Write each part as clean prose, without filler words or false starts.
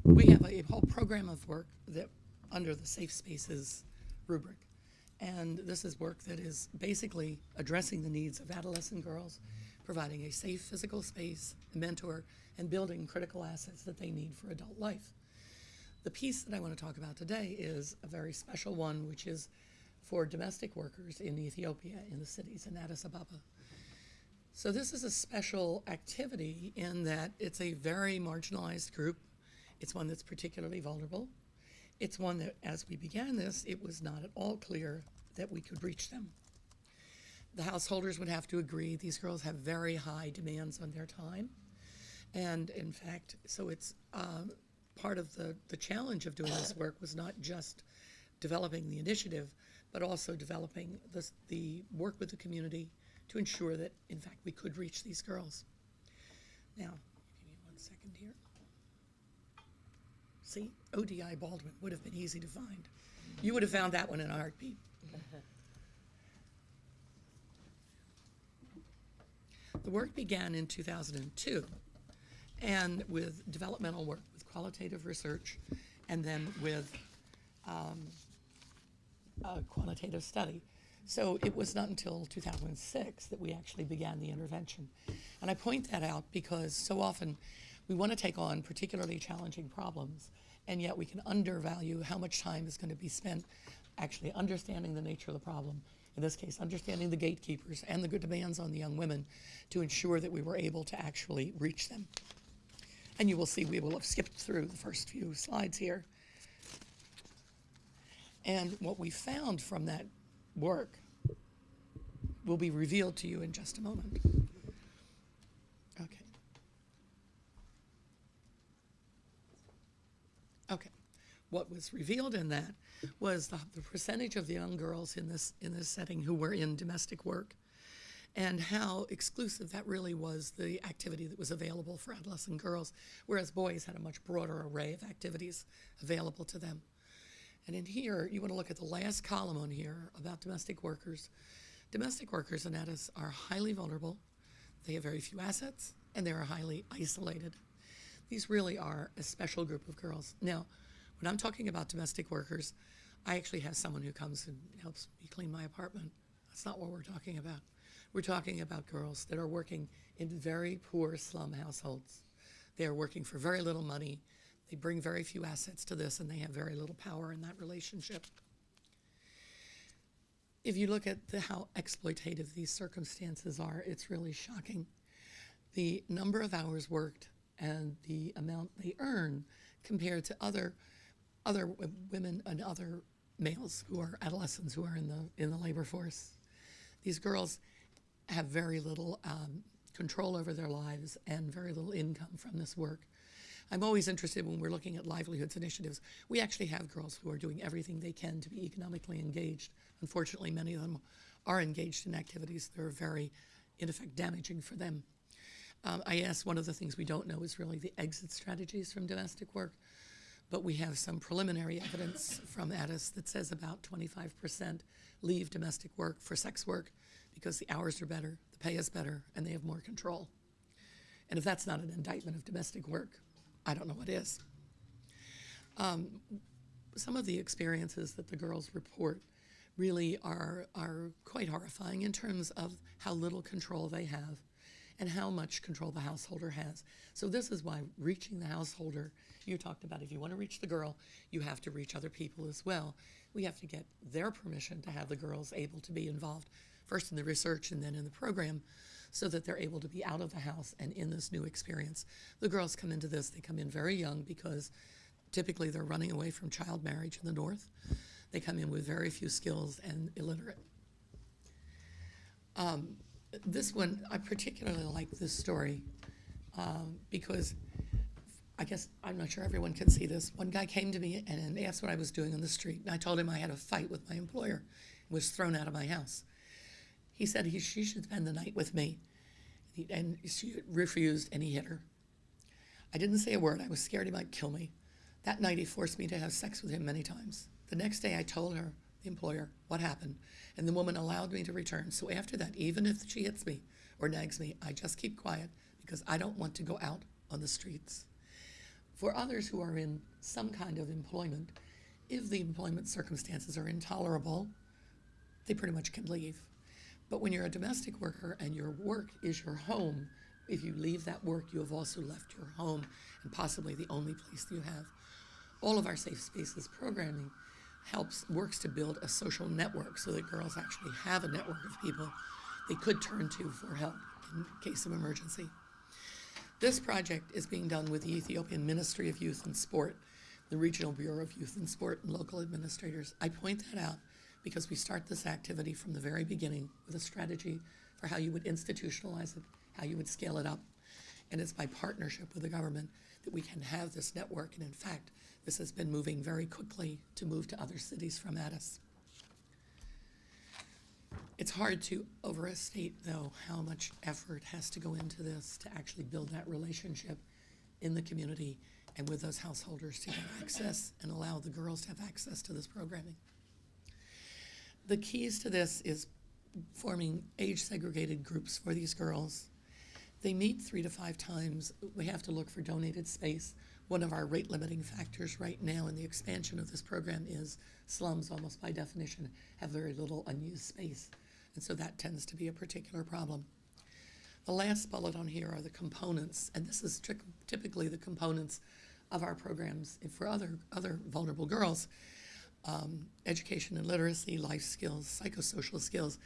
We have a whole program of work that under the Safe Spaces rubric. And this is work that is basically addressing the needs of adolescent girls, providing a safe physical space, a mentor, and building critical assets that they need for adult life. The piece that I want to talk about today is a very special one, which is for domestic workers in Ethiopia, in the cities in Addis Ababa. So this is a special activity in that it's a very marginalized group. It's one that's particularly vulnerable. It's one that, as we began this, it was not at all clear that we could reach them. The householders would have to agree. These girls have very high demands on their time. And in fact, so it's part of the challenge of doing this work was not just developing the initiative, but also developing the work with the community to ensure that, in fact, we could reach these girls. Now, give me 1 second here. See, ODI Baldwin would have been easy to find. You would have found that one in a heartbeat. The work began in 2002, and with developmental work, with qualitative research, and then with quantitative study. So it was not until 2006 that we actually began the intervention. And I point that out because so often we want to take on particularly challenging problems, and yet we can undervalue how much time is going to be spent actually understanding the nature of the problem. In this case, understanding the gatekeepers and the good demands on the young women to ensure that we were able to actually reach them. And you will see we will have skipped through the first few slides here. And what we found from that work will be revealed to you in just a moment. Okay. Okay. What was revealed in that was the percentage of the young girls in this setting who were in domestic work, and how exclusive that really was, the activity that was available for adolescent girls, whereas boys had a much broader array of activities available to them. And in here, you want to look at the last column on here about domestic workers. Domestic workers in Addis are highly vulnerable. They have very few assets, and they are highly isolated. These really are a special group of girls. Now, when I'm talking about domestic workers, I actually have someone who comes and helps me clean my apartment. That's not what we're talking about. We're talking about girls that are working in very poor slum households. They are working for very little money. They bring very few assets to this, and they have very little power in that relationship. If you look at how exploitative these circumstances are, it's really shocking. The number of hours worked and the amount they earn compared to other women and other males who are adolescents who are in the labor force. These girls have very little control over their lives and very little income from this work. I'm always interested when we're looking at livelihoods initiatives. We actually have girls who are doing everything they can to be economically engaged. Unfortunately, many of them are engaged in activities that are very, in effect, damaging for them. I asked, one of the things we don't know is really the exit strategies from domestic work, but we have some preliminary evidence from Addis that says about 25% leave domestic work for sex work because the hours are better, the pay is better, and they have more control. And if that's not an indictment of domestic work, I don't know what is. Some of the experiences that the girls report really are quite horrifying in terms of how little control they have and how much control the householder has. So this is why reaching the householder, you talked about if you want to reach the girl, you have to reach other people as well. We have to get their permission to have the girls able to be involved, first in the research and then in the program, so that they're able to be out of the house and in this new experience. The girls come into this, they come in very young because typically they're running away from child marriage in the North. They come in with very few skills and illiterate. This one, I particularly like this story because I guess, I'm not sure everyone can see this. One guy came to me and asked what I was doing on the street, and I told him I had a fight with my employer and was thrown out of my house. He said she should spend the night with me, and she refused, and he hit her. I didn't say a word. I was scared he might kill me. That night, he forced me to have sex with him many times. The next day, I told her, the employer, what happened, and the woman allowed me to return. So after that, even if she hits me or nags me, I just keep quiet because I don't want to go out on the streets. For others who are in some kind of employment, if the employment circumstances are intolerable, they pretty much can leave. But when you're a domestic worker and your work is your home, if you leave that work, you have also left your home and possibly the only place that you have. All of our Safe Spaces programming works to build a social network so that girls actually have a network of people they could turn to for help in case of emergency. This project is being done with the Ethiopian Ministry of Youth and Sport, the Regional Bureau of Youth and Sport, and local administrators. I point that out because we start this activity from the very beginning with a strategy for how you would institutionalize it, how you would scale it up. And it's by partnership with the government that we can have this network. And in fact, this has been moving very quickly to move to other cities from Addis. It's hard to overstate, though, how much effort has to go into this to actually build that relationship in the community and with those householders to get access and allow the girls to have access to this programming. The keys to this is forming age-segregated groups for these girls. They meet 3 to 5 times. We have to look for donated space. One of our rate-limiting factors right now in the expansion of this program is slums, almost by definition, have very little unused space. And so that tends to be a particular problem. The last bullet on here are the components, and this is typically the components of our programs for other vulnerable girls. Education and literacy, life skills, psychosocial skills,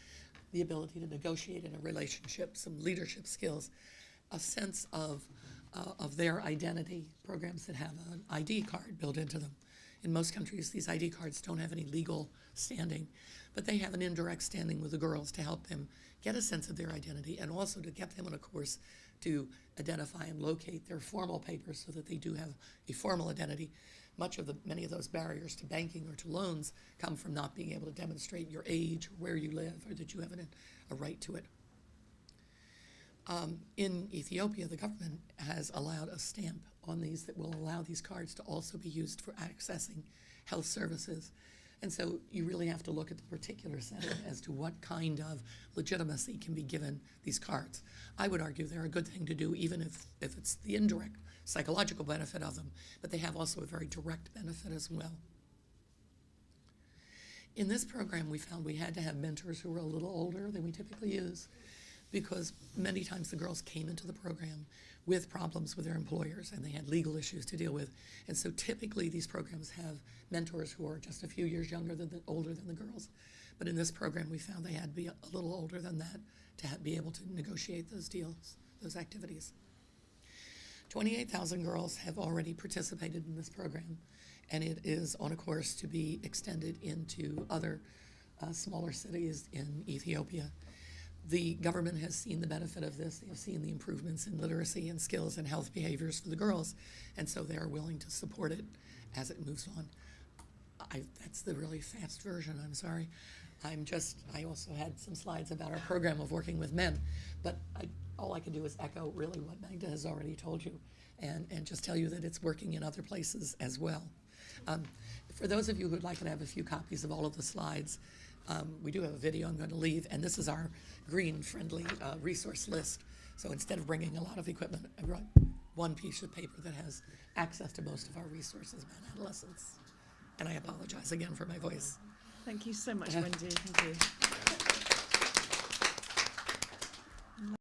the ability to negotiate in a relationship, some leadership skills, a sense of their identity, programs that have an ID card built into them. In most countries, these ID cards don't have any legal standing, but they have an indirect standing with the girls to help them get a sense of their identity and also to get them on a course to identify and locate their formal papers so that they do have a formal identity. Many of those barriers to banking or to loans come from not being able to demonstrate your age or where you live or that you have a right to it. In Ethiopia, the government has allowed a stamp on these that will allow these cards to also be used for accessing health services. And so you really have to look at the particular setting as to what kind of legitimacy can be given these cards. I would argue they're a good thing to do even if it's the indirect psychological benefit of them, but they have also a very direct benefit as well. In this program, we found we had to have mentors who were a little older than we typically use because many times the girls came into the program with problems with their employers and they had legal issues to deal with. And so typically these programs have mentors who are just a few years older than the girls. But in this program, we found they had to be a little older than that to be able to negotiate those deals, those activities. 28,000 girls have already participated in this program, and it is on a course to be extended into other smaller cities in Ethiopia. The government has seen the benefit of this. They have seen the improvements in literacy and skills and health behaviors for the girls, and so they are willing to support it as it moves on. That's the really fast version, I'm sorry. I also had some slides about our program of working with men, but all I can do is echo really what Magda has already told you and just tell you that it's working in other places as well. For those of you who'd like to have a few copies of all of the slides, we do have a video I'm going to leave, and this is our green-friendly resource list. So instead of bringing a lot of equipment, I brought one piece of paper that has access to most of our resources about adolescents. And I apologize again for my voice. Thank you so much, Wendy. Thank you.